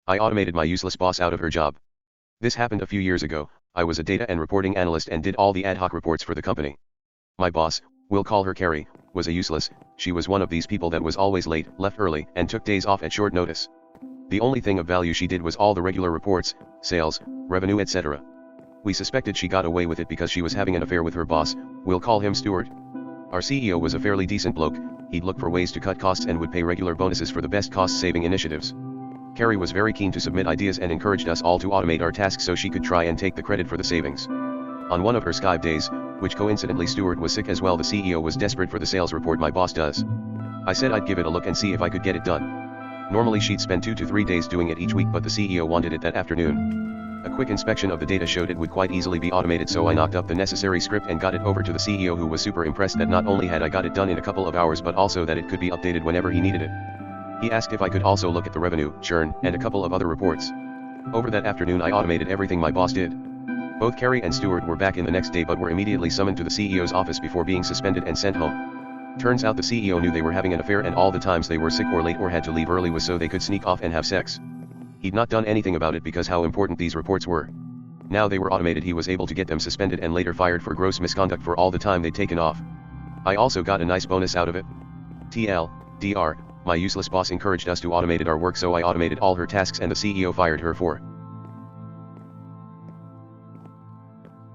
I automated my useless boss out of her job. This happened a few years ago. I was a data and reporting analyst and did all the ad hoc reports for the company. My boss, we'll call her Carrie, was a useless. She was one of these people that was always late, left early, and took days off at short notice. The only thing of value she did was all the regular reports, sales, revenue, etc. We suspected she got away with it because she was having an affair with her boss. We'll call him Stuart. Our CEO was a fairly decent bloke. He'd look for ways to cut costs and would pay regular bonuses for the best cost-saving initiatives. Carrie was very keen to submit ideas and encouraged us all to automate our tasks so she could try and take the credit for the savings. On one of her Skype days, which coincidentally Stuart was sick as well, the CEO was desperate for the sales report my boss does. I said I'd give it a look and see if I could get it done. Normally she'd spend 2 to 3 days doing it each week, but the CEO wanted it that afternoon. A quick inspection of the data showed it would quite easily be automated, so I knocked up the necessary script and got it over to the CEO, who was super impressed that not only had I got it done in a couple of hours but also that it could be updated whenever he needed it. He asked if I could also look at the revenue, churn, and a couple of other reports. Over that afternoon I automated everything my boss did. Both Carrie and Stuart were back in the next day but were immediately summoned to the CEO's office before being suspended and sent home. Turns out the CEO knew they were having an affair, and all the times they were sick or late or had to leave early was so they could sneak off and have sex. He'd not done anything about it because how important these reports were. Now they were automated, he was able to get them suspended and later fired for gross misconduct for all the time they'd taken off. I also got a nice bonus out of it. TLDR, my useless boss encouraged us to automate our work, so I automated all her tasks and the CEO fired her for